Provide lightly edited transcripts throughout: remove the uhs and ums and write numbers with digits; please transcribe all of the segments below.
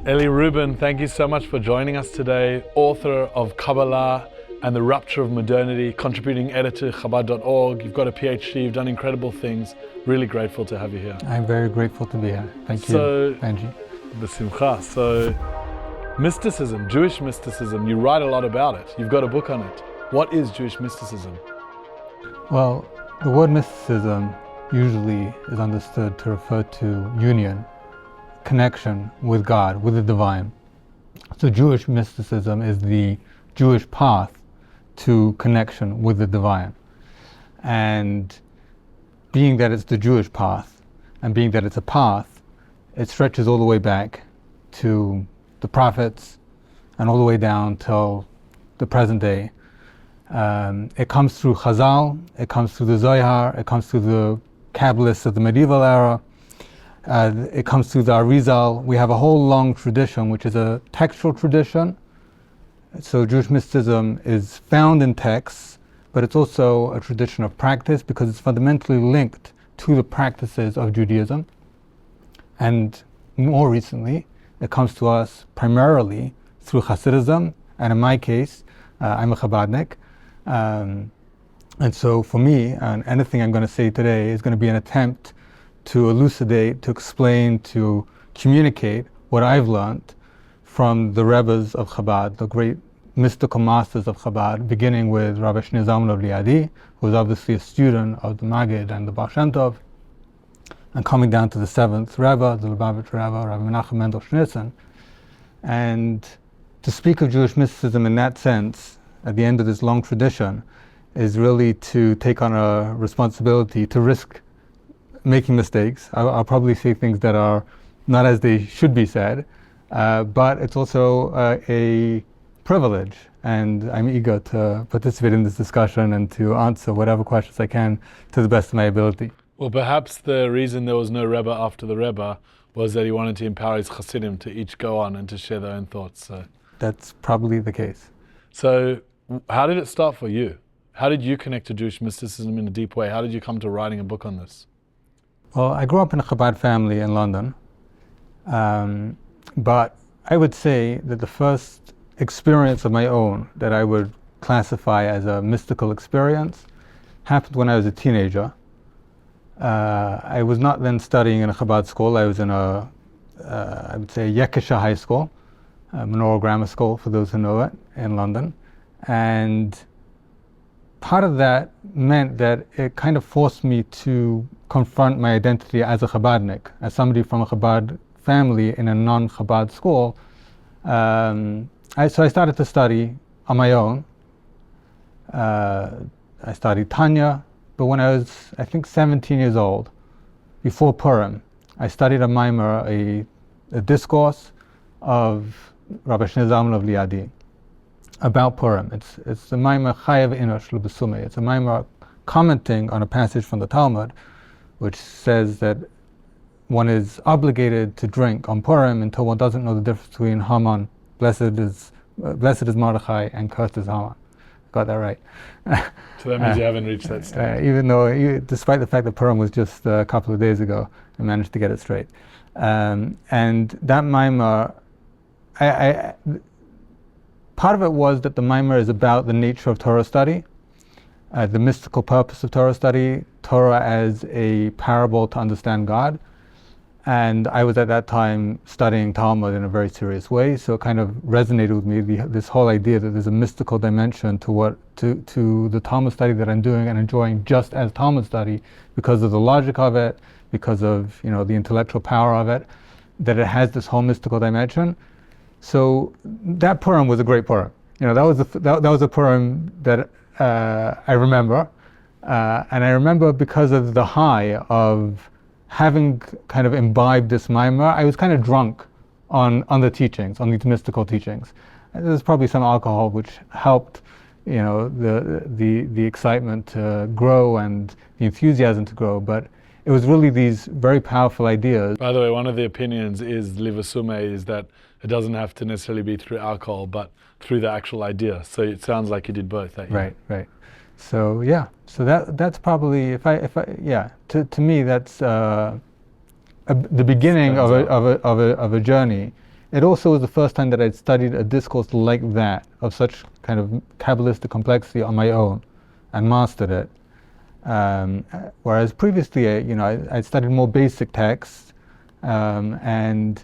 Eli Rubin, thank you so much for joining us today. Author of Kabbalah and the Rupture of Modernity, contributing editor Chabad.org. You've got a PhD, you've done incredible things. Really grateful to have you here. I'm very grateful to be here. Thank you, Benji. B'simcha. So, mysticism, Jewish mysticism, you write a lot about it. You've got a book on it. What is Jewish mysticism? Well, the word mysticism usually is understood to refer to union, connection with God, with the divine. So Jewish mysticism is the Jewish path to connection with the divine. And being that it's the Jewish path, and being that it's a path, it stretches all the way back to the prophets and all the way down till the present day. It comes through Chazal, it comes through the Zohar, it comes through the Kabbalists of the medieval era, it comes through the Arizal. We have a whole long tradition, which is a textual tradition. So Jewish mysticism is found in texts, but it's also a tradition of practice because it's fundamentally linked to the practices of Judaism. And more recently, it comes to us primarily through Hasidism, and in my case, I'm a Chabadnik. And so for me, and anything I'm going to say today is going to be an attempt to elucidate, to explain, to communicate what I've learned from the Rebbes of Chabad, the great mystical masters of Chabad, beginning with Rabbi Shneur Zalman of Liadi, who was obviously a student of the Maggid and the Baal Shem Tov, and coming down to the seventh Rebbe, the Lubavitch Rebbe, Rabbi Menachem Mendel Schneerson. And to speak of Jewish mysticism in that sense, at the end of this long tradition, is really to take on a responsibility to risk making mistakes. I'll probably say things that are not as they should be said, but it's also a privilege, and I'm eager to participate in this discussion and to answer whatever questions I can to the best of my ability. Well, perhaps the reason there was no Rebbe after the Rebbe was that he wanted to empower his Hasidim to each go on and to share their own thoughts. So that's probably the case. So how did it start for you? How did you connect to Jewish mysticism in a deep way? How did you come to writing a book on this? Well, I grew up in a Chabad family in London, but I would say that the first experience of my own that I would classify as a mystical experience happened when I was a teenager. I was not then studying in a Chabad school. I was in I would say, Yekisha High School, Menorah Grammar School, for those who know it, in London. And part of that meant that it kind of forced me to confront my identity as a Chabadnik, as somebody from a Chabad family in a non-Chabad school. So I started to study on my own. I studied Tanya, but when I was, I think, 17 years old, before Purim, I studied a maimer, a discourse of Rabbi Shneur Zalman of Liadi about Purim. It's the maimer Chayav Inosh L'Besumei. It's a maimer commenting on a passage from the Talmud, which says that one is obligated to drink on Purim until one doesn't know the difference between Haman, blessed is Mordechai, and cursed is Haman. Got that right. So that means you haven't reached that stage. Even though, despite the fact that Purim was just a couple of days ago, I managed to get it straight. And that maimer, part of it was that the maimer is about the nature of Torah study, the mystical purpose of Torah study, Torah as a parable to understand God. And I was at that time studying Talmud in a very serious way, so it kind of resonated with me, this whole idea that there's a mystical dimension to the Talmud study that I'm doing and enjoying just as Talmud study, because of the logic of it, because of the intellectual power of it, that it has this whole mystical dimension. So that Purim was a great Purim. That was a Purim that I remember, and I remember because of the high of having kind of imbibed this maimer, I was kind of drunk on the teachings, on these mystical teachings. There's probably some alcohol which helped, the excitement to grow and the enthusiasm to grow, but it was really these very powerful ideas. By the way, one of the opinions is Livasume is that it doesn't have to necessarily be through alcohol, but through the actual idea. So it sounds like you did both that year. Right. So yeah, so that's probably to me that's the beginning of a journey it also was the first time that I'd studied a discourse like that, of such kind of Kabbalistic complexity on my own, and mastered it. Whereas previously, I studied more basic texts, and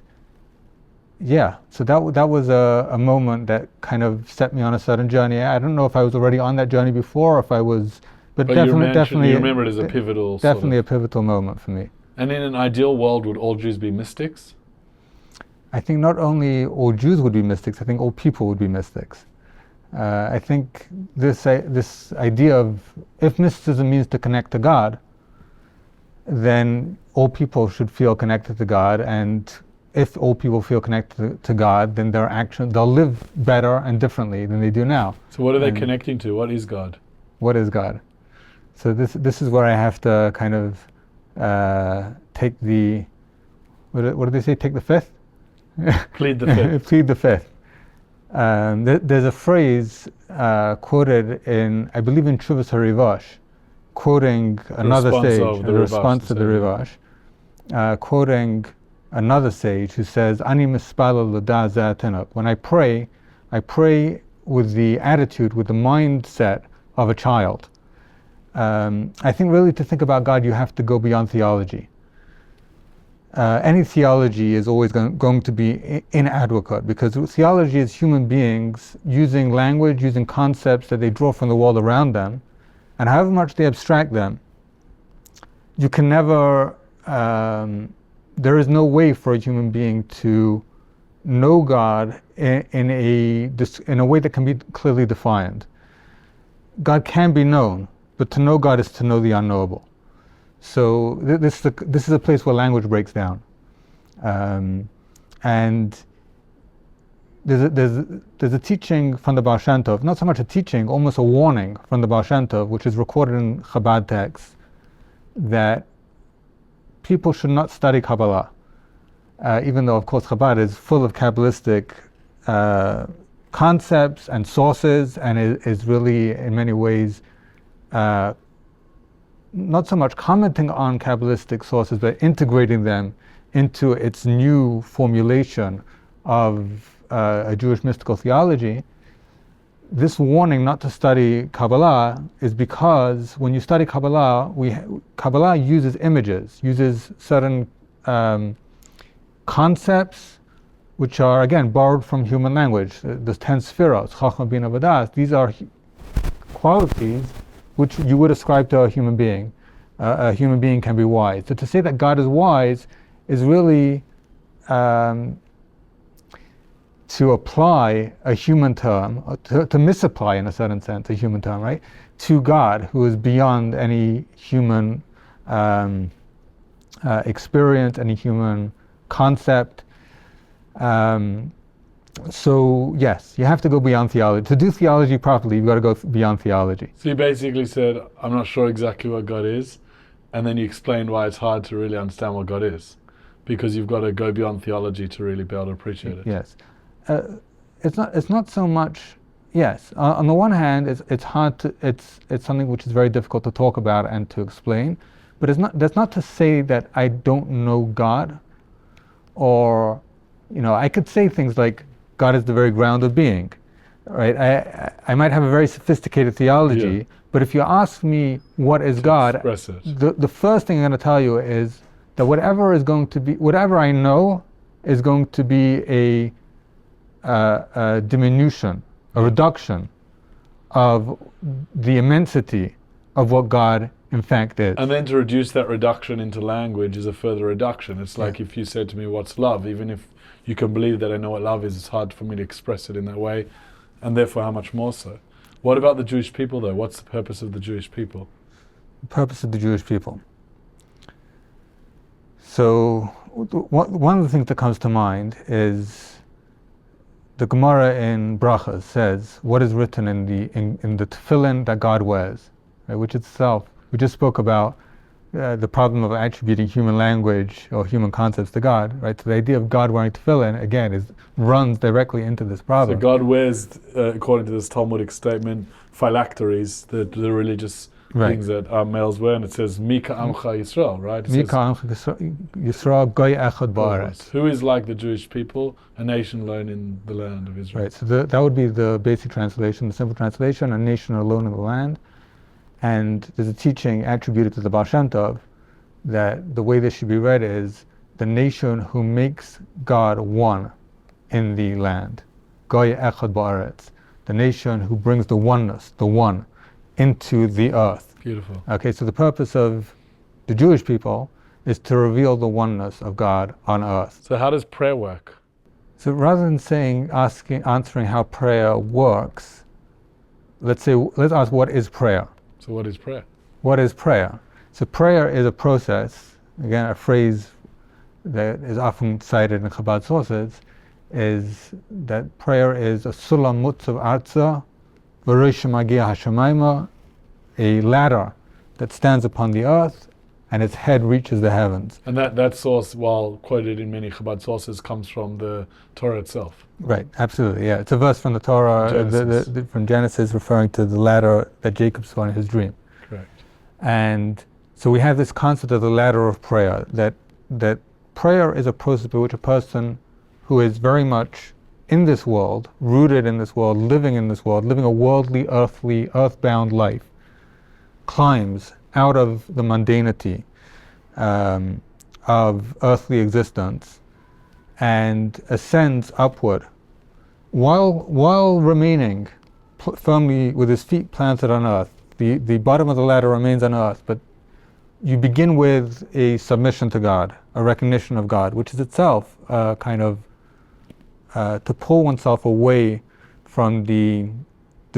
yeah, so that was a moment that kind of set me on a certain journey. I don't know if I was already on that journey before, or if I was, but definitely you remember it as a pivotal definitely a pivotal moment for me. And in an ideal world, would all Jews be mystics? I think not only all Jews would be mystics, I think all people would be mystics. I think this idea of, if mysticism means to connect to God, then all people should feel connected to God, and if all people feel connected to God, then they'll live better and differently than they do now. So what are they connecting to? What is God? What is God? So this is where I have to kind of take the, what do they say, take the fifth? Plead the fifth. Plead the fifth. There's a phrase quoted in, I believe, in Tshuvas HaRivash, quoting another sage, the response to the Rivash, quoting another sage who says, "Ani mispalel l'da zeh atinok." When I pray with the attitude, with the mindset of a child. I think really to think about God, you have to go beyond theology. Any theology is always going to be inadequate, because theology is human beings using language, using concepts that they draw from the world around them, and however much they abstract them, you can never, there is no way for a human being to know God in a way that can be clearly defined. God can be known, but to know God is to know the unknowable. So this is a place where language breaks down, and there's a teaching from the Baal Shem Tov, not so much a teaching, almost a warning from the Baal Shem Tov, which is recorded in Chabad texts, that people should not study Kabbalah, even though of course Chabad is full of Kabbalistic concepts and sources, and is really in many ways not so much commenting on Kabbalistic sources, but integrating them into its new formulation of a Jewish mystical theology. This warning not to study Kabbalah is because when you study Kabbalah, Kabbalah uses images, uses certain concepts which are, again, borrowed from human language. The 10 spheros, Chachma, Bina, Vadas, these are qualities which you would ascribe to a human being. A human being can be wise. So to say that God is wise is really to apply a human term, to misapply in a certain sense a human term, right, to God, who is beyond any human experience, any human concept. So yes, you have to go beyond theology. To do theology properly, you've got to go beyond theology. So you basically said, I'm not sure exactly what God is, and then you explained why it's hard to really understand what God is, because you've got to go beyond theology to really be able to appreciate it. Yes. It's not so much, yes, on the one hand, it's hard to, it's something which is very difficult to talk about and to explain, but that's not to say that I don't know God, or, I could say things like, God is the very ground of being, right? I might have a very sophisticated theology, but if you ask me what is God, the first thing I'm going to tell you is that whatever I know is going to be a diminution, a reduction of the immensity of what God in fact is. And then to reduce that reduction into language is a further reduction. It's like if you said to me, what's love? Even if you can believe that I know what love is, it's hard for me to express it in that way, and therefore how much more so? What about the Jewish people though? What's the purpose of the Jewish people? The purpose of the Jewish people. So one of the things that comes to mind is the Gemara in Brachas says, what is written in the tefillin that God wears, right, which itself, we just spoke about the problem of attributing human language or human concepts to God, right? So the idea of God wearing tefillin, again, runs directly into this problem. So God wears, according to this Talmudic statement, phylacteries, the religious things that males wear, and it says Mika Amcha Yisrael, right? Mika Amcha Yisrael Goy Echad Ba'aretz. Who is like the Jewish people, a nation alone in the land of Israel. Right, so that would be the basic translation, the simple translation, a nation alone in the land. And there's a teaching attributed to the Baal Shem Tov that the way this should be read is the nation who makes God one in the land. Goy Echad Ba'aretz. The nation who brings the oneness, the one, into the earth. Beautiful. Okay, so the purpose of the Jewish people is to reveal the oneness of God on earth. So how does prayer work? So rather than answering how prayer works, let's ask what is prayer? So what is prayer? What is prayer? So prayer is a process, again a phrase that is often cited in Chabad sources, is that prayer is a sulam mutzav arza v'rosh magia hashamayma, a ladder that stands upon the earth and its head reaches the heavens. And that source, while quoted in many Chabad sources, comes from the Torah itself. Right, absolutely, yeah. It's a verse from the Torah, from Genesis, referring to the ladder that Jacob saw in his dream. Correct. And so we have this concept of the ladder of prayer, that prayer is a process by which a person who is very much in this world, rooted in this world, living a worldly, earthly, earthbound life, climbs out of the mundanity of earthly existence and ascends upward while remaining firmly with his feet planted on earth. The bottom of the ladder remains on earth, but you begin with a submission to God, a recognition of God, which is itself kind of to pull oneself away from the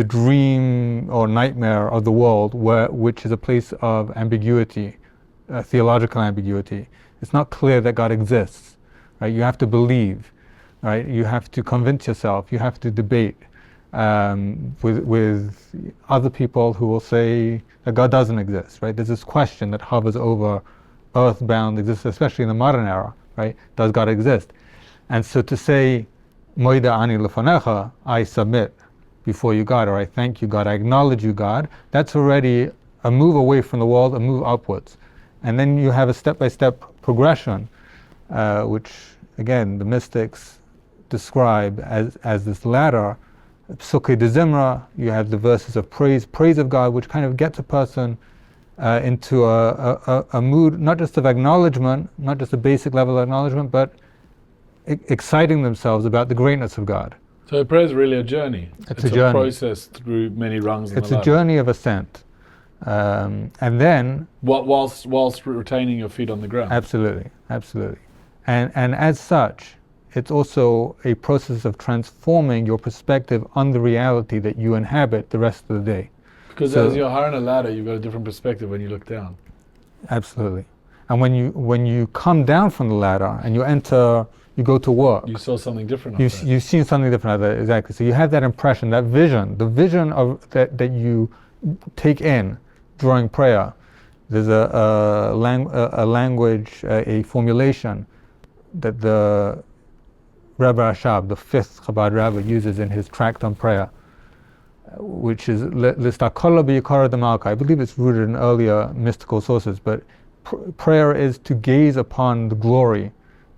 dream or nightmare of the world, which is a place of ambiguity, theological ambiguity. It's not clear that God exists, right? You have to believe, right? You have to convince yourself. You have to debate with other people who will say that God doesn't exist, right? There's this question that hovers over earthbound existence, especially in the modern era, right? Does God exist? And so to say, Moida ani lefanecha, I submit before you, God, or I thank you, God, I acknowledge you, God, that's already a move away from the world, a move upwards. And then you have a step-by-step progression, which, again, the mystics describe as this ladder. Psuke de Zimra, you have the verses of praise of God, which kind of gets a person into a mood, not just of acknowledgement, not just a basic level of acknowledgement, but exciting themselves about the greatness of God. So prayer is really a journey. It's a journey. Process through many rungs. It's a journey of ascent, and then whilst retaining your feet on the ground. Absolutely, and as such, it's also a process of transforming your perspective on the reality that you inhabit the rest of the day. Because as you're higher on a ladder, you've got a different perspective when you look down. Absolutely, and when you come down from the ladder and you go to work. You saw something different. You've seen something different. Exactly. So you have that impression, that vision, the vision of that you take in during prayer. There's a language, a formulation that the Rabbi Ashab, the fifth Chabad Rabbi, uses in his tract on prayer, which is L'stakola b'yikara d'malka. I believe it's rooted in earlier mystical sources, but prayer is to gaze upon the glory.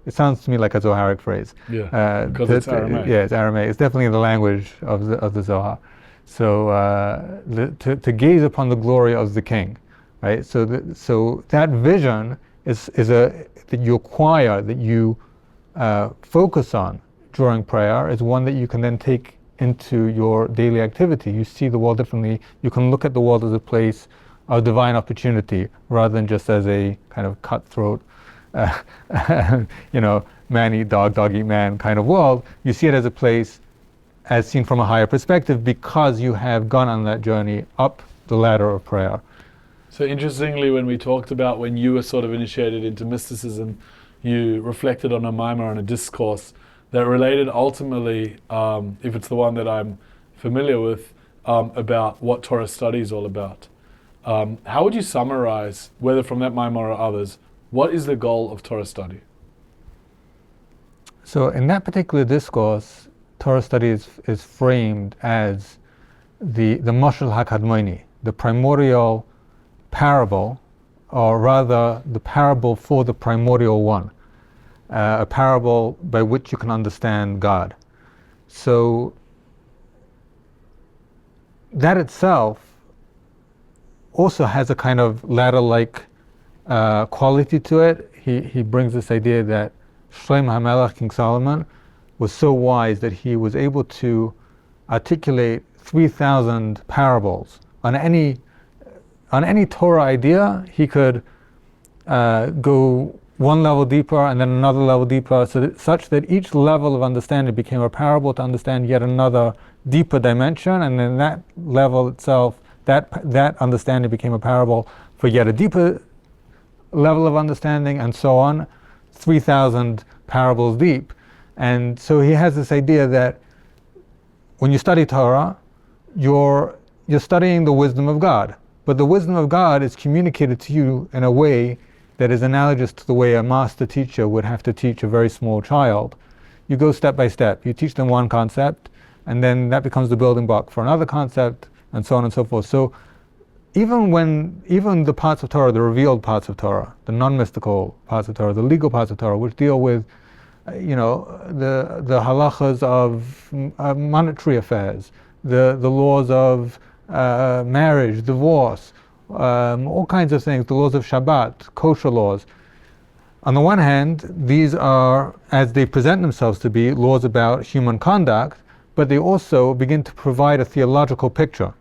It sounds to me like a Zoharic phrase. Yeah, because it's Aramaic. Yeah, it's Aramaic. It's definitely the language of the Zohar. So to gaze upon the glory of the King, right? So that vision is that you acquire, that you focus on during prayer, is one that you can then take into your daily activity. You see the world differently. You can look at the world as a place of divine opportunity rather than just as a kind of cutthroat, man eat dog, dog eat man kind of world. You see it as a place as seen from a higher perspective because you have gone on that journey up the ladder of prayer. So interestingly, when we talked about when you were sort of initiated into mysticism, you reflected on a mimer and a discourse that related ultimately, if it's the one that I'm familiar with, about what Torah study is all about. How would you summarize, whether from that mimer or others, what is the goal of Torah study? So in that particular discourse, Torah study is framed as the Mashal HaKadmoni, the primordial parable, or rather the parable for the primordial one, a parable by which you can understand God. So that itself also has a kind of ladder-like quality to it. He brings this idea that Shlomo HaMelech, King Solomon, was so wise that he was able to articulate 3,000 parables on any Torah idea. He could go one level deeper and then another level deeper, such that each level of understanding became a parable to understand yet another deeper dimension, and then that level itself, that understanding became a parable for yet a deeper level of understanding, and so on, 3,000 parables deep. And so he has this idea that when you study Torah, you're studying the wisdom of God, but the wisdom of God is communicated to you in a way that is analogous to the way a master teacher would have to teach a very small child. You go step by step. You teach them one concept, and then that becomes the building block for another concept, and so on and so forth. So even the parts of Torah, the revealed parts of Torah, the non-mystical parts of Torah, the legal parts of Torah, which deal with the halachas of monetary affairs, the laws of marriage, divorce, all kinds of things, the laws of Shabbat, kosher laws. On the one hand, these are, as they present themselves to be, laws about human conduct, but they also begin to provide a theological picture.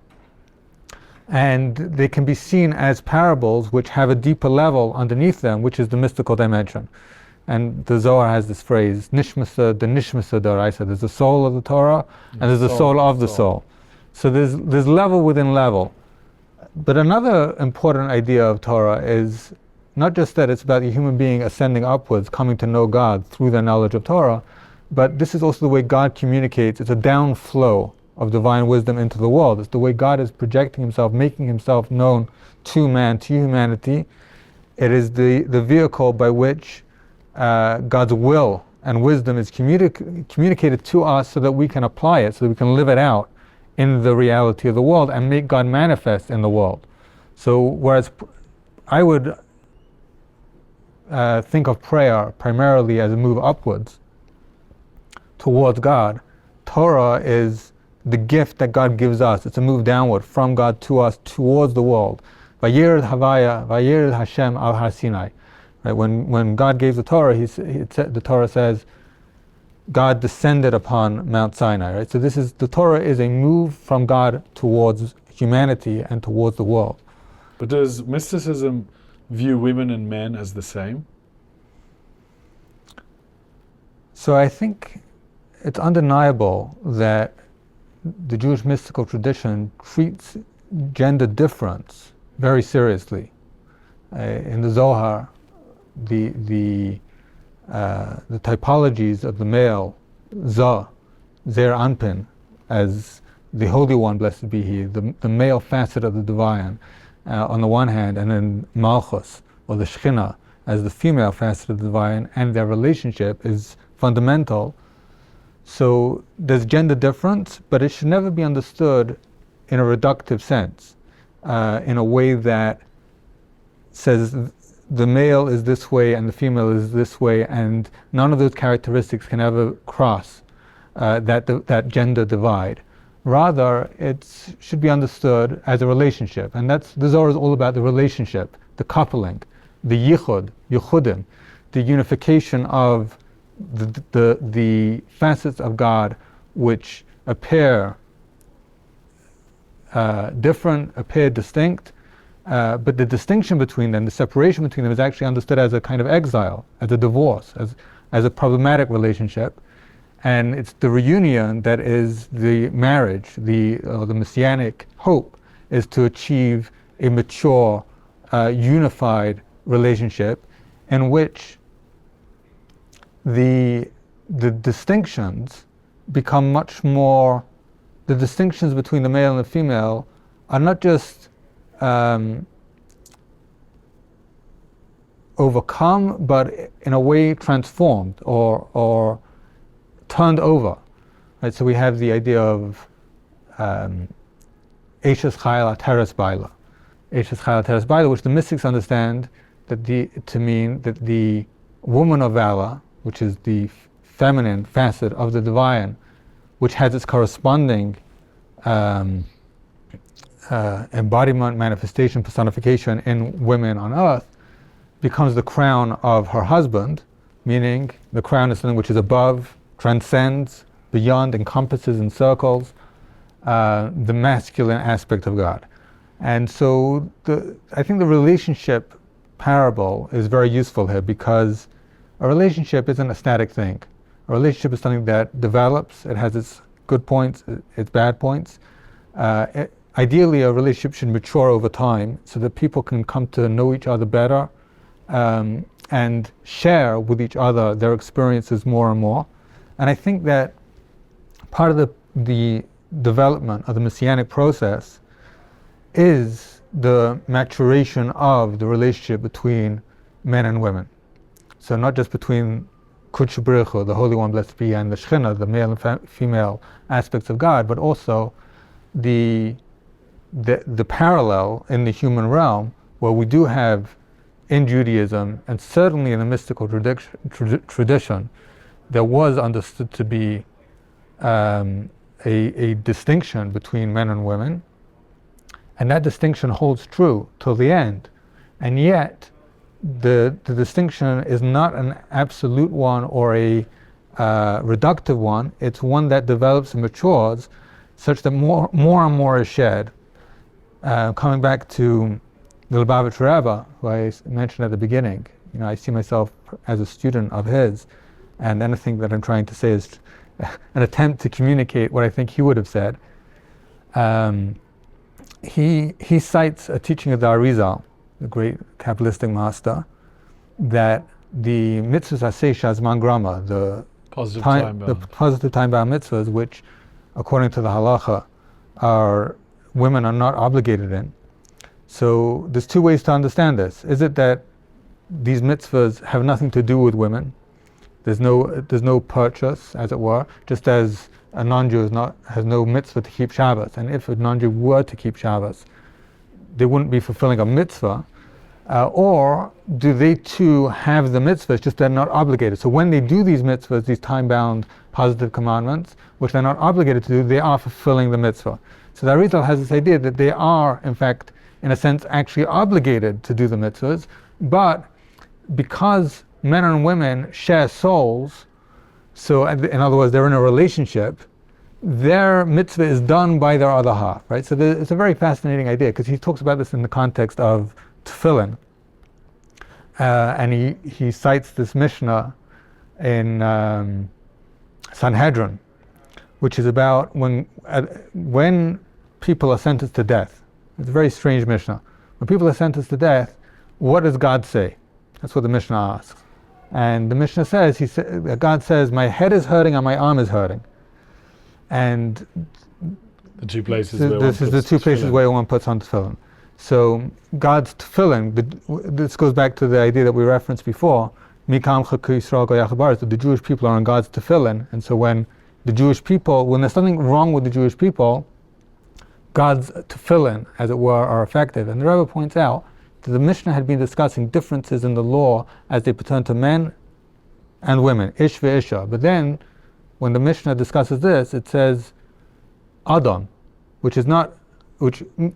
And they can be seen as parables which have a deeper level underneath them, which is the mystical dimension. And the Zohar has this phrase, Nishmasa, the Nishmasa D'Oraisa. There's the soul of the Torah, and there's the soul of the soul. So there's level within level. But another important idea of Torah is not just that it's about the human being ascending upwards, coming to know God through their knowledge of Torah, but this is also the way God communicates. It's a downflow of divine wisdom into the world. It's the way God is projecting himself, making himself known to man, to humanity. It is the vehicle by which God's will and wisdom is communicated to us so that we can apply it, so that we can live it out in the reality of the world and make God manifest in the world. So whereas I would think of prayer primarily as a move upwards towards God, Torah is the gift that God gives us. It's a move downward from God to us, towards the world. Vayired Havaya, Vayired Hashem al Har Sinai. Right? When God gave the Torah, the Torah says, God descended upon Mount Sinai. Right? So the Torah is a move from God towards humanity and towards the world. But does mysticism view women and men as the same? So I think it's undeniable that the Jewish mystical tradition treats gender difference very seriously. In the Zohar, the typologies of the male, Zah, Zer Anpin, as the Holy One, blessed be He, the male facet of the divine, on the one hand, and then Malchus, or the Shekhinah, as the female facet of the divine, and their relationship is fundamental. So there's gender difference, but it should never be understood in a reductive sense, in a way that says the male is this way and the female is this way, and none of those characteristics can ever cross that gender divide. Rather, it should be understood as a relationship, and the Zohar is all about the relationship, the coupling, the yichudim, the unification of the facets of God which appear different, appear distinct, but the distinction between them, the separation between them, is actually understood as a kind of exile, as a divorce, as a problematic relationship. And it's the reunion that is the marriage, the Messianic hope, is to achieve a mature, unified relationship in which the distinctions become much more, the distinctions between the male and the female are not just overcome, but in a way transformed or turned over. Right? So we have the idea of Eishes Chayil Ateres Baila. Eshes Chayil Teres Baila, which the mystics understand to mean that the woman of valor, which is the feminine facet of the divine, which has its corresponding embodiment, manifestation, personification in women on earth, becomes the crown of her husband, meaning the crown is something which is above, transcends, beyond, encompasses, encircles the masculine aspect of God. And so I think the relationship parable is very useful here, because a relationship isn't a static thing. A relationship is something that develops, it has its good points, its bad points. Ideally, a relationship should mature over time so that people can come to know each other better and share with each other their experiences more and more. And I think that part of the development of the Messianic process is the maturation of the relationship between men and women. So not just between Kudsha Baruch Hu, the Holy One, blessed be, and the Shekhinah, the male and female aspects of God, but also the parallel in the human realm, where we do have in Judaism, and certainly in the mystical tradition, there was understood to be a distinction between men and women, and that distinction holds true till the end. And yet, the distinction is not an absolute one or a reductive one. It's one that develops and matures such that more and more is shared. Coming back to the Lubavitch Rebbe, who I mentioned at the beginning, I see myself as a student of his, and anything that I'm trying to say is an attempt to communicate what I think he would have said. He cites a teaching of the Arizal, the great Kabbalistic master, that the mitzvahs aseh shazman grama, the positive time-bound mitzvahs, which, according to the halacha, women are not obligated in. So there's two ways to understand this. Is it that these mitzvahs have nothing to do with women? There's no purchase, as it were, just as a non-Jew has no mitzvah to keep Shabbos. And if a non-Jew were to keep Shabbos, they wouldn't be fulfilling a mitzvah. Or do they too have the mitzvahs, just they're not obligated? So when they do these mitzvahs, these time-bound positive commandments, which they're not obligated to do, they are fulfilling the mitzvah. So the Arizal has this idea that they are, in fact, in a sense, actually obligated to do the mitzvahs, but because men and women share souls, so in other words, they're in a relationship, their mitzvah is done by their other half, right? So it's a very fascinating idea, because he talks about this in the context of tefillin, and he cites this Mishnah in Sanhedrin, which is about when people are sentenced to death. It's a very strange Mishnah. When people are sentenced to death, what does God say? That's what the Mishnah asks. And the Mishnah says, God says, my head is hurting and my arm is hurting. And the two places where one puts on tefillin. So God's tefillin, this goes back to the idea that we referenced before, that the Jewish people are on God's tefillin, and so when there's something wrong with the Jewish people, God's tefillin, as it were, are effective. And the Rebbe points out that the Mishnah had been discussing differences in the law as they pertain to men and women, ish ve'isha. But then, when the Mishnah discusses this, it says Adam, which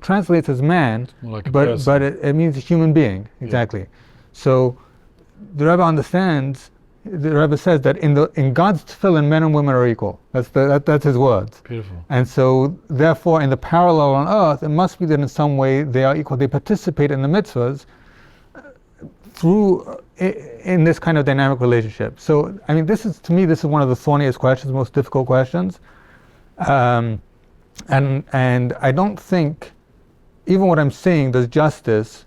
translates as man, like but it means a human being, exactly. Yeah. So the Rebbe says that in God's tefillin, men and women are equal. That's his words. Beautiful. And so, therefore, in the parallel on earth, it must be that in some way they are equal. They participate in the mitzvahs in this kind of dynamic relationship. So, I mean, this is one of the thorniest questions, most difficult questions. And I don't think even what I'm saying does justice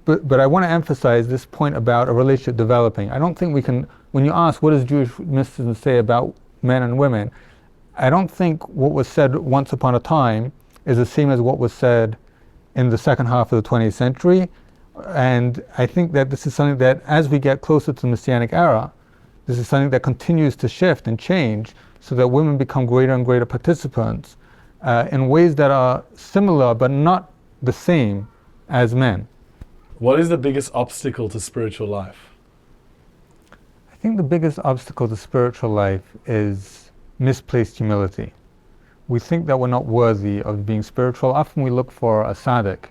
but I want to emphasize this point about a relationship developing. I don't think we can, when you ask what does Jewish mysticism say about men and women, I don't think what was said once upon a time is the same as what was said in the second half of the 20th century. And I think that this is something that, as we get closer to the Messianic era, this is something that continues to shift and change so that women become greater and greater participants in ways that are similar but not the same as men. What is the biggest obstacle to spiritual life? I think the biggest obstacle to spiritual life is misplaced humility. We think that we're not worthy of being spiritual. Often we look for a tzaddik,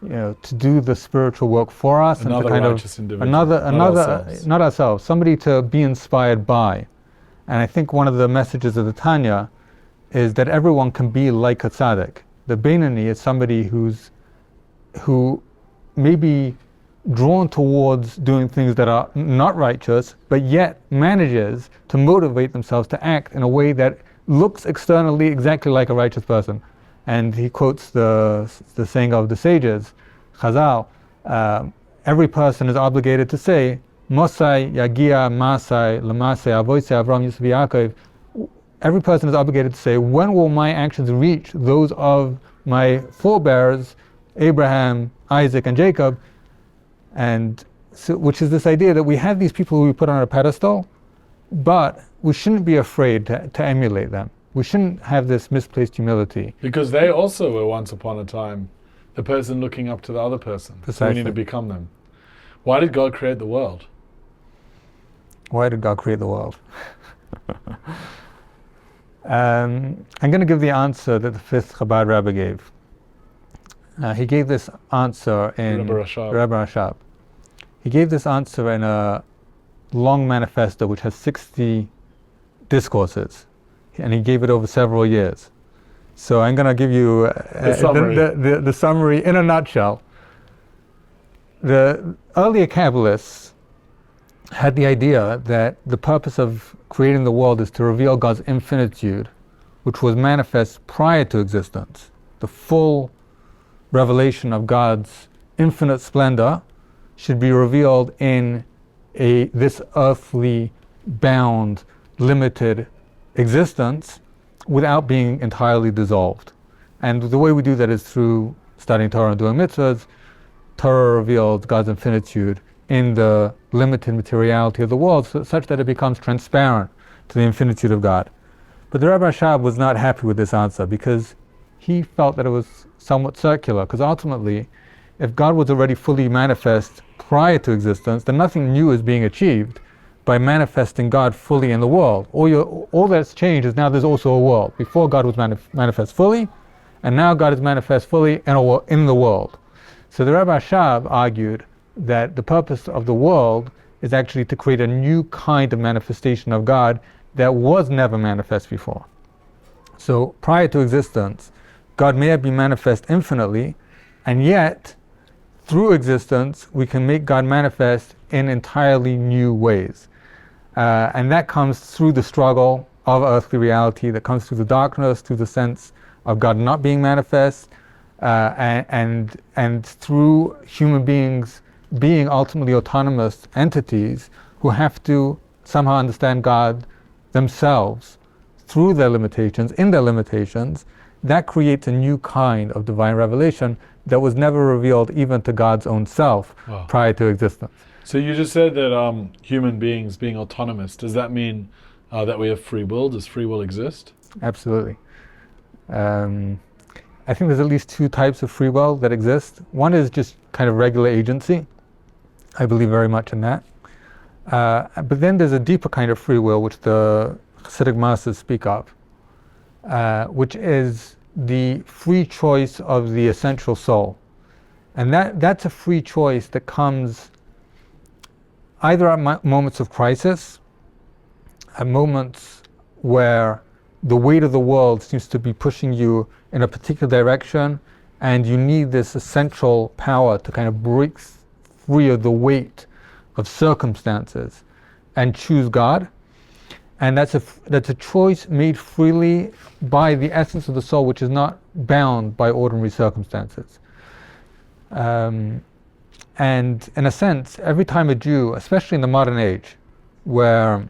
to do the spiritual work for us, Another and to kind righteous of individual, not ourselves, somebody to be inspired by. And I think one of the messages of the Tanya is that everyone can be like a tzaddik. The Beinoni is somebody who may be drawn towards doing things that are not righteous, but yet manages to motivate themselves to act in a way that looks externally exactly like a righteous person. And he quotes the saying of the sages, Chazal, every person is obligated to say, Mosai Yagia Masai Lamasai Avoisai Avram Yisuf Yaakov. Every person is obligated to say, when will my actions reach those of my forebears, Abraham, Isaac, and Jacob? And so, which is this idea that we have these people who we put on a pedestal, but we shouldn't be afraid to emulate them. We shouldn't have this misplaced humility. Because they also were once upon a time the person looking up to the other person. Precisely. So we need to become them. Why did God create the world? Why did God create the world? I'm going to give the answer that the fifth Chabad Rebbe gave. He gave this answer in Rebbe Rashab. He gave this answer in a long manifesto which has 60 discourses, and he gave it over several years. So I'm going to give you the summary in a nutshell. The earlier Kabbalists had the idea that the purpose of creating the world is to reveal God's infinitude, which was manifest prior to existence. The full revelation of God's infinite splendor should be revealed in this earthly bound, limited existence without being entirely dissolved. And the way we do that is through studying Torah and doing mitzvahs. Torah reveals God's infinitude in the limited materiality of the world, such that it becomes transparent to the infinitude of God. But the Rebbe Rashab was not happy with this answer because he felt that it was somewhat circular, because ultimately, if God was already fully manifest prior to existence, then nothing new is being achieved by manifesting God fully in the world. All that's changed is now there's also a world. Before God was manifest fully, and now God is manifest fully in the world. So the Rebbe Rashab argued that the purpose of the world is actually to create a new kind of manifestation of God that was never manifest before. So prior to existence, God may have been manifest infinitely, and yet through existence we can make God manifest in entirely new ways. And that comes through the struggle of earthly reality, that comes through the darkness, through the sense of God not being manifest, and through human beings being ultimately autonomous entities who have to somehow understand God themselves through their limitations, in their limitations. That creates a new kind of divine revelation that was never revealed even to God's own self prior to existence. So you just said that human beings being autonomous, does that mean that we have free will? Does free will exist? Absolutely. I think there's at least two types of free will that exist. One is just kind of regular agency. I believe very much in that. But then there's a deeper kind of free will which the Hasidic masters speak of, which is the free choice of the essential soul. And that's a free choice that comes either at moments of crisis, at moments where the weight of the world seems to be pushing you in a particular direction, and you need this essential power to kind of break free of the weight of circumstances and choose God. And that's a choice made freely by the essence of the soul, which is not bound by ordinary circumstances. And in a sense, every time a Jew, especially in the modern age, where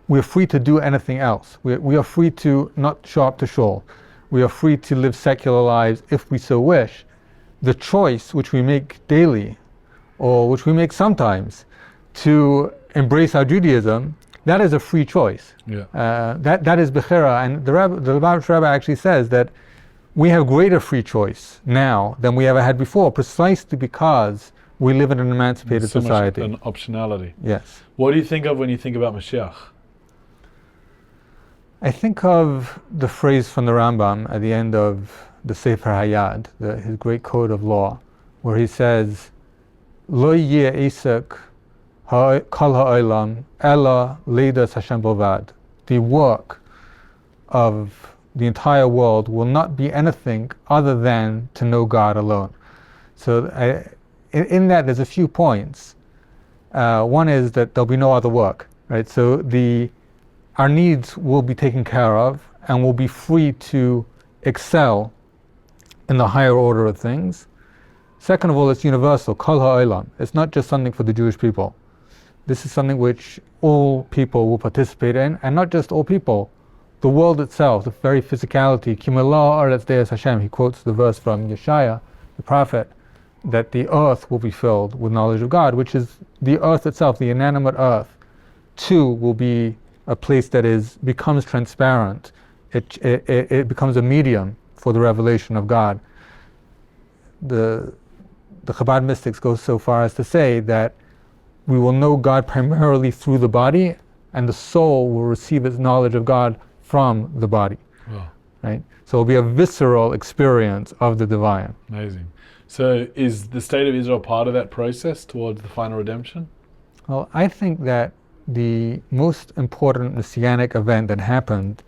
we're free to do anything else, we are free to not show up to shul, we are free to live secular lives if we so wish, the choice which we make daily, or which we make sometimes, to embrace our Judaism, that is a free choice. Yeah. That is Bechira, and the Lubavitch Rebbe actually says that we have greater free choice now than we ever had before, precisely because we live in an emancipated So society. much an optionality. Yes. What do you think of when you think about Mashiach? I think of the phrase from the Rambam at the end of the Sefer Hayad, his great code of law, where he says, Lo yeh esek kol ha'olam ela leidas Hashem bovad. The work of the entire world will not be anything other than to know God alone. So in that there's a few points. One is that there'll be no other work, right? So our needs will be taken care of and we'll be free to excel in the higher order of things. Second of all, it's universal, kol ha'olam. It's not just something for the Jewish people. This is something which all people will participate in, and not just all people, the world itself, the very physicality. Kimela aretz deis Hashem, he quotes the verse from Yeshaya, the prophet, that the earth will be filled with knowledge of God, which is the earth itself, the inanimate earth, too will be a place that becomes transparent. It becomes a medium for the revelation of God. The Chabad mystics go so far as to say that we will know God primarily through the body, and the soul will receive its knowledge of God from the body. Wow. Right? So it'll be a visceral experience of the divine. Amazing. So is the state of Israel part of that process towards the final redemption? Well, I think that the most important Messianic event that happened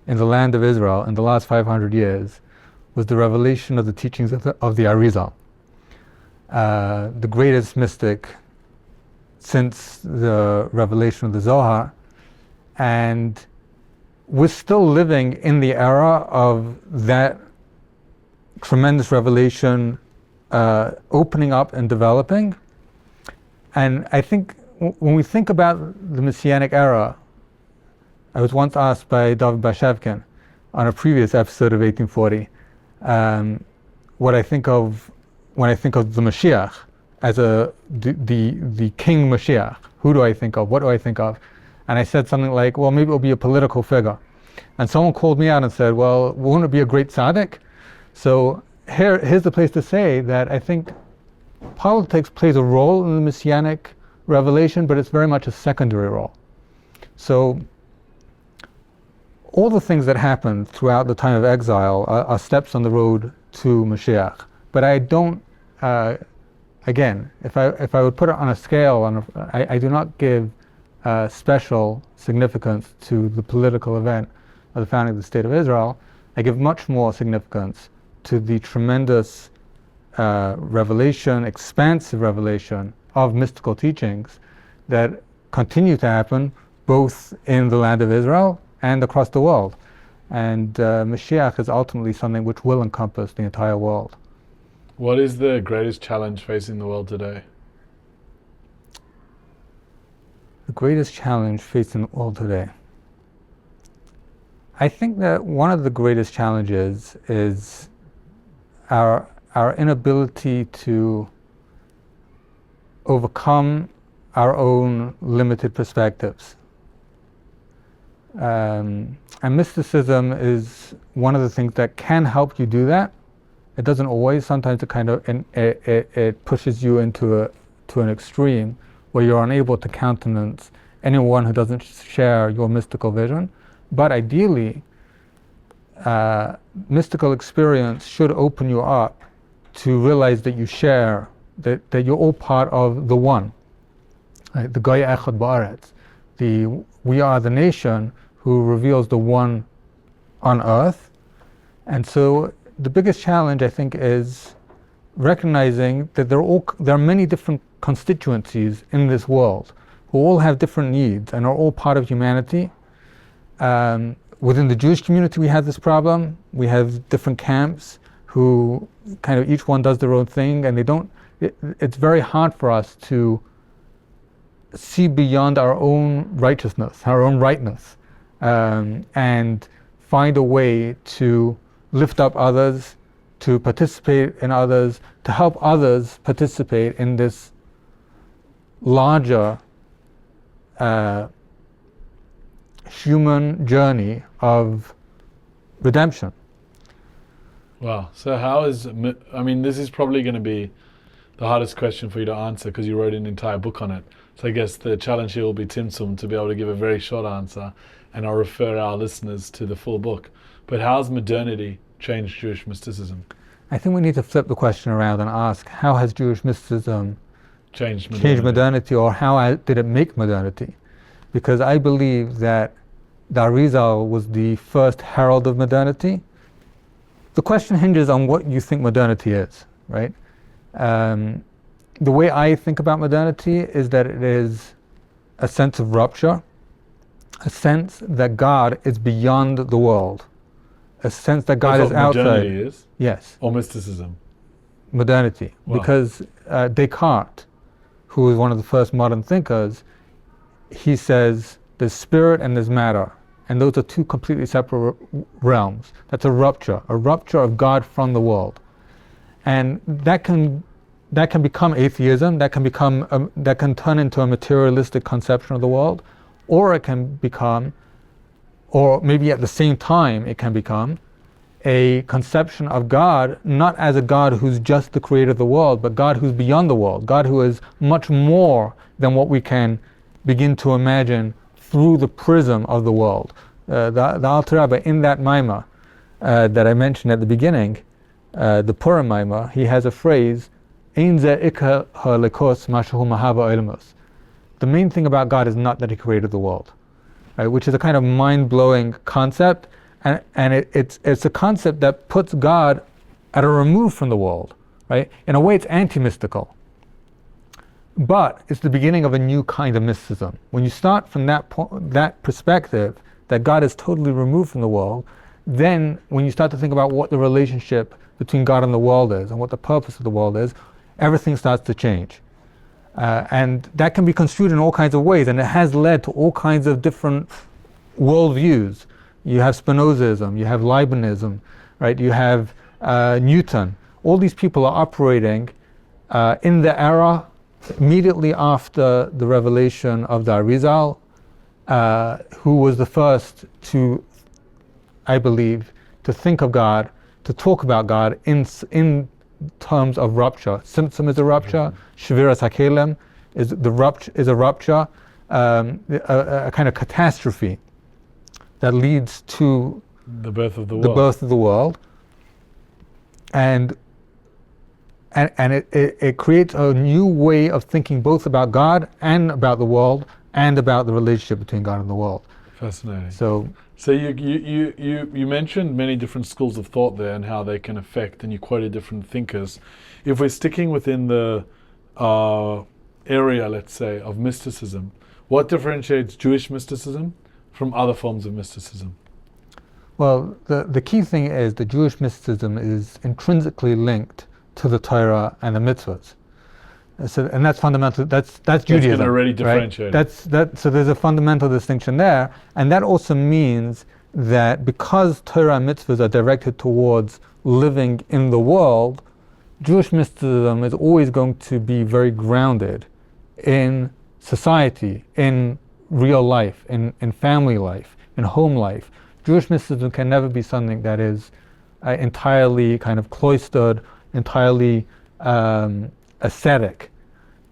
in the land of Israel in the last 500 years was the revelation of the teachings of the Arizal, the greatest mystic since the revelation of the Zohar. And we're still living in the era of that tremendous revelation opening up and developing. And I think when we think about the Messianic era, I was once asked by David Bashevkin on a previous episode of 1840 what I think of when I think of the Mashiach as the King Mashiach. Who do I think of? What do I think of? And I said something like, well, maybe it'll be a political figure. And someone called me out and said, well, won't it be a great tzaddik? So here's the place to say that I think politics plays a role in the Messianic revelation, but it's very much a secondary role. So all the things that happened throughout the time of exile are steps on the road to Mashiach. But I don't, again, if I would put it on a scale, I do not give special significance to the political event of the founding of the State of Israel. I give much more significance to the tremendous revelation, expansive revelation of mystical teachings that continue to happen both in the land of Israel and across the world. And Mashiach is ultimately something which will encompass the entire world. What is the greatest challenge facing the world today? The greatest challenge facing the world today. I think that one of the greatest challenges is our inability to overcome our own limited perspectives. And mysticism is one of the things that can help you do that. It doesn't always. Sometimes it pushes you to an extreme where you're unable to countenance anyone who doesn't share your mystical vision. But ideally, mystical experience should open you up to realize that you share, that you're all part of the one. Right? The Goya Echad Ba'aretz. We are the nation who reveals the one on earth. And so the biggest challenge, I think, is recognizing that there are many different constituencies in this world who all have different needs and are all part of humanity. Within the Jewish community, we have this problem. We have different camps who kind of each one does their own thing, and it's very hard for us to see beyond our own righteousness, our own rightness, and find a way to lift up others, to participate in others, to help others participate in this larger human journey of redemption. Wow. So how is, I mean, this is probably going to be the hardest question for you to answer because you wrote an entire book on it. So I guess the challenge here will be Timsum to be able to give a very short answer, and I'll refer our listeners to the full book. But how's modernity changed Jewish mysticism? I think we need to flip the question around and ask, how has Jewish mysticism Changed modernity, or how did it make modernity? Because I believe that the Arizal was the first herald of modernity. The question hinges on what you think modernity is, right? The way I think about modernity is that it is a sense of rupture, a sense that God is beyond the world, a sense that God is outside. Modernity is? Yes. Or mysticism? Modernity. Wow. Because Descartes, who was one of the first modern thinkers, he says there's spirit and there's matter, and those are two completely separate realms. That's a rupture of God from the world, and that can become atheism. That can turn into a materialistic conception of the world, or it can become, or maybe at the same time it can become, a conception of God, not as a God who's just the creator of the world, but God who's beyond the world, God who is much more than what we can begin to imagine through the prism of the world. The Alter Rebbe, in that Maimah that I mentioned at the beginning, the Purim Maimah, he has a phrase, Ein ze ikar ha'elikos mashahu mahava oilamos. The main thing about God is not that he created the world, right? Which is a kind of mind-blowing concept. And it's a concept that puts God at a remove from the world, right? In a way, it's anti-mystical, but it's the beginning of a new kind of mysticism. When you start from that perspective, that God is totally removed from the world, then when you start to think about what the relationship between God and the world is, and what the purpose of the world is, everything starts to change. And that can be construed in all kinds of ways, and it has led to all kinds of different worldviews. You have Spinozism, you have Leibinism, right? You have Newton. All these people are operating in the era immediately after the revelation of the Arizal, who was the first to, I believe, to think of God, to talk about God in terms of rupture. Symptom is a rupture. Shviras HaKelim is a rupture, a kind of catastrophe that leads to the birth of the world. And it creates a new way of thinking both about God and about the world and about the relationship between God and the world. Fascinating. So you mentioned many different schools of thought there and how they can affect, and you quoted different thinkers. If we're sticking within the area, let's say, of mysticism, what differentiates Jewish mysticism from other forms of mysticism? Well, the key thing is that Jewish mysticism is intrinsically linked to the Torah and the mitzvahs. And that's fundamental. That's Judaism. That's already differentiated. Right? So there's a fundamental distinction there, and that also means that because Torah and mitzvahs are directed towards living in the world, Jewish mysticism is always going to be very grounded in society, in real life, in family life, in home life. Jewish mysticism can never be something that is entirely kind of cloistered, entirely ascetic.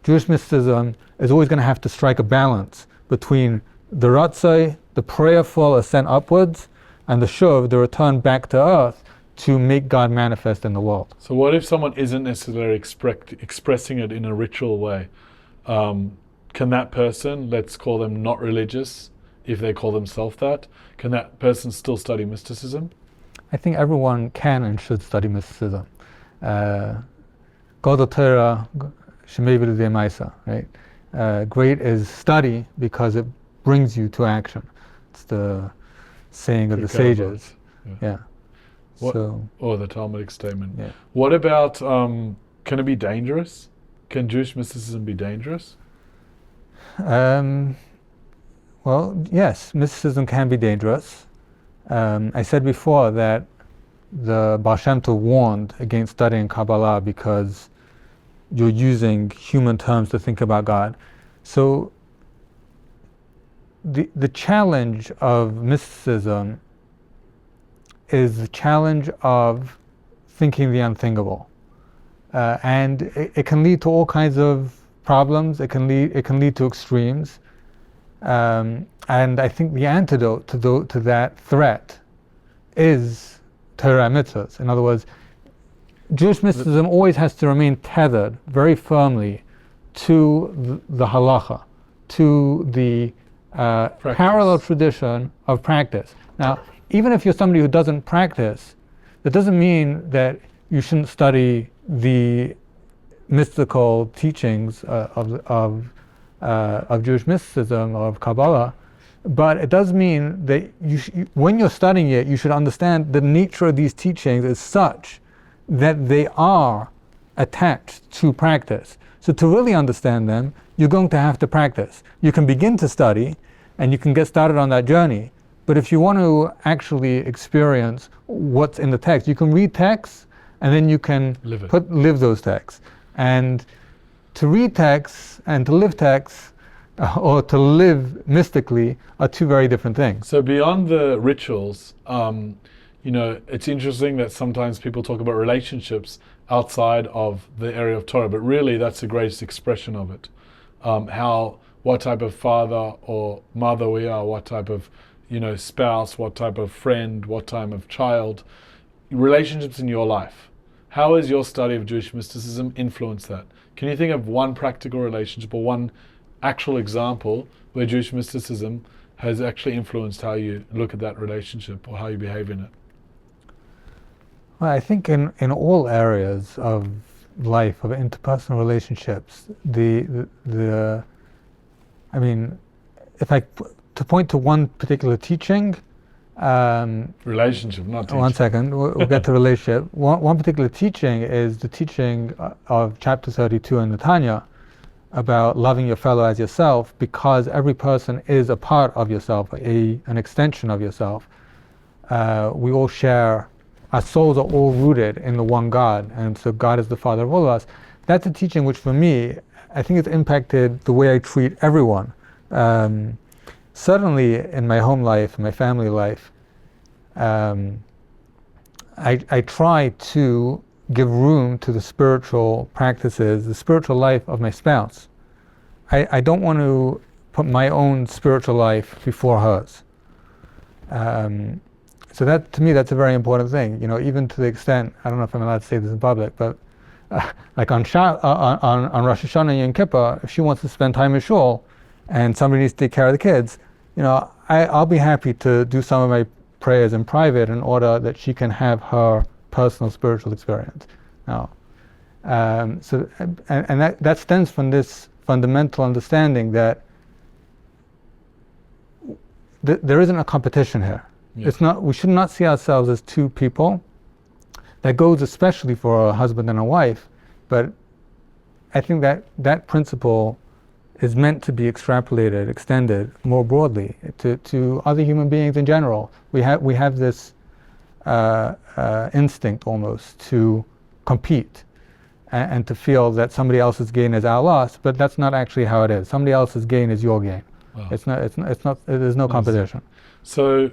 Jewish mysticism is always going to have to strike a balance between the ratzai, the prayerful ascent upwards, and the shuv, the return back to earth, to make God manifest in the world. So what if someone isn't necessarily expressing it in a ritual way? Can that person, let's call them not religious, if they call themselves that, can that person still study mysticism? I think everyone can and should study mysticism. Godel Torah, Shemei V'Lidei Maisa, right? Great is study because it brings you to action. It's the saying of the sages. Yeah. Or the Talmudic statement. Yeah. What about, can it be dangerous? Can Jewish mysticism be dangerous? Well, yes, mysticism can be dangerous. I said before that the Baal Shem Tov warned against studying Kabbalah because you're using human terms to think about God. So the challenge of mysticism is the challenge of thinking the unthinkable. And it can lead to all kinds of problems. It can lead to extremes. And I think the antidote to that threat is Torah and mitzvahs. In other words, Jewish mysticism always has to remain tethered very firmly to the halacha, to the parallel tradition of practice. Now, even if you're somebody who doesn't practice, that doesn't mean that you shouldn't study the mystical teachings of Jewish mysticism, of Kabbalah, but it does mean that when you're studying it, you should understand the nature of these teachings is such that they are attached to practice. So to really understand them, you're going to have to practice. You can begin to study, and you can get started on that journey, but if you want to actually experience what's in the text, you can read texts, and then you can live those texts. And to read texts and to live texts, or to live mystically, are two very different things. So beyond the rituals, it's interesting that sometimes people talk about relationships outside of the area of Torah, but really that's the greatest expression of it. What type of father or mother we are, what type of spouse, what type of friend, what type of child, relationships in your life. How has your study of Jewish mysticism influenced that? Can you think of one practical relationship or one actual example where Jewish mysticism has actually influenced how you look at that relationship or how you behave in it? Well, I think in all areas of life, of interpersonal relationships, to point to one particular teaching, relationship, not teaching. One second, we'll get to relationship. One particular teaching is the teaching of chapter 32 in the Tanya about loving your fellow as yourself, because every person is a part of yourself, an extension of yourself. We all share, our souls are all rooted in the one God, and so God is the Father of all of us. That's a teaching which for me, I think it's impacted the way I treat everyone. Certainly in my home life, my family life, I try to give room to the spiritual practices, the spiritual life of my spouse. I don't want to put my own spiritual life before hers. So that, to me, that's a very important thing. Even to the extent, I don't know if I'm allowed to say this in public, but like on Rosh Hashanah and Yom Kippur, if she wants to spend time in shul and somebody needs to take care of the kids, I'll be happy to do some of my prayers in private in order that she can have her personal spiritual experience. Now, that stems from this fundamental understanding that there isn't a competition here. Yeah. It's not. We should not see ourselves as two people. That goes especially for a husband and a wife, but I think that principle is meant to be extrapolated, extended more broadly to other human beings in general. We have this instinct almost to compete and to feel that somebody else's gain is our loss, but that's not actually how it is. Somebody else's gain is your gain. Wow. It's not. There's no competition. So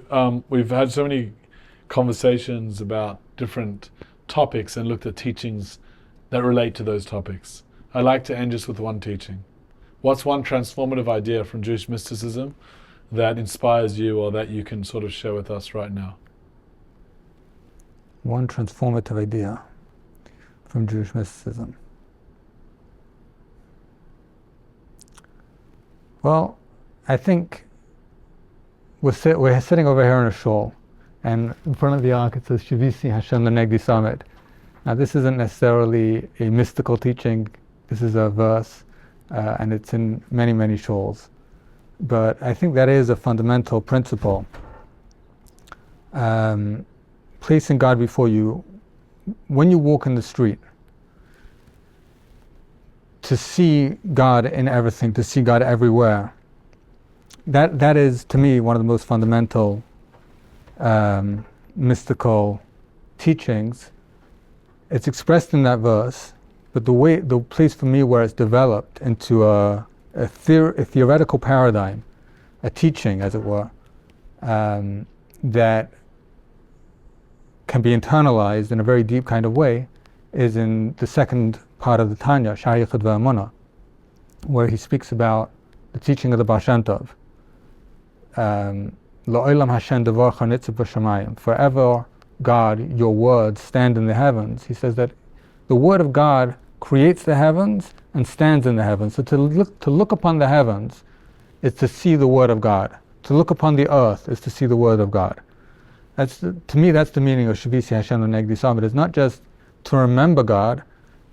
we've had so many conversations about different topics and looked at teachings that relate to those topics. I'd like to end just with one teaching. What's one transformative idea from Jewish mysticism that inspires you or that you can sort of share with us right now? One transformative idea from Jewish mysticism. Well, I think we're sitting over here in a shul, and in front of the ark it says, Shivisi Hashem L'negdi Samed. Now this isn't necessarily a mystical teaching, this is a verse, and it's in many, many shuls. But I think that is a fundamental principle. Placing God before you, when you walk in the street, to see God in everything, to see God everywhere, that is, to me, one of the most fundamental mystical teachings. It's expressed in that verse, but the place for me where it's developed into a theoretical paradigm, a teaching, as it were, that can be internalized in a very deep kind of way is in the second part of the Tanya, Sha'ar Yichud V'Emunah, where he speaks about the teaching of the Baal Shem Tov. La'olam Hashem devarcha nitzav b'shamayim. Forever, God, your words stand in the heavens. He says that the word of God creates the heavens and stands in the heavens. So to look upon the heavens is to see the word of God. To look upon the earth is to see the word of God. To me, that's the meaning of Shavisi Hashem L'negdi Samad. It's not just to remember God,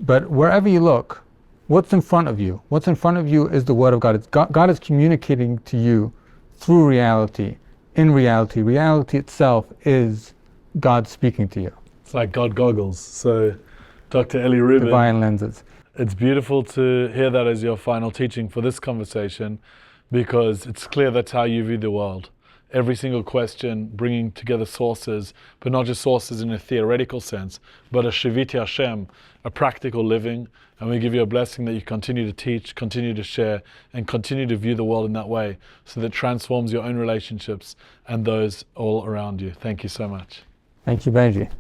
but wherever you look, what's in front of you? What's in front of you is the word of God. God is communicating to you through reality. In reality, reality itself is God speaking to you. It's like God goggles. So, Dr. Eli Rubin, divine lenses. It's beautiful to hear that as your final teaching for this conversation, because it's clear that's how you view the world. Every single question, bringing together sources, but not just sources in a theoretical sense, but a Shiviti Hashem, a practical living. And we give you a blessing that you continue to teach, continue to share, and continue to view the world in that way, so that it transforms your own relationships and those all around you. Thank you so much. Thank you, Benji.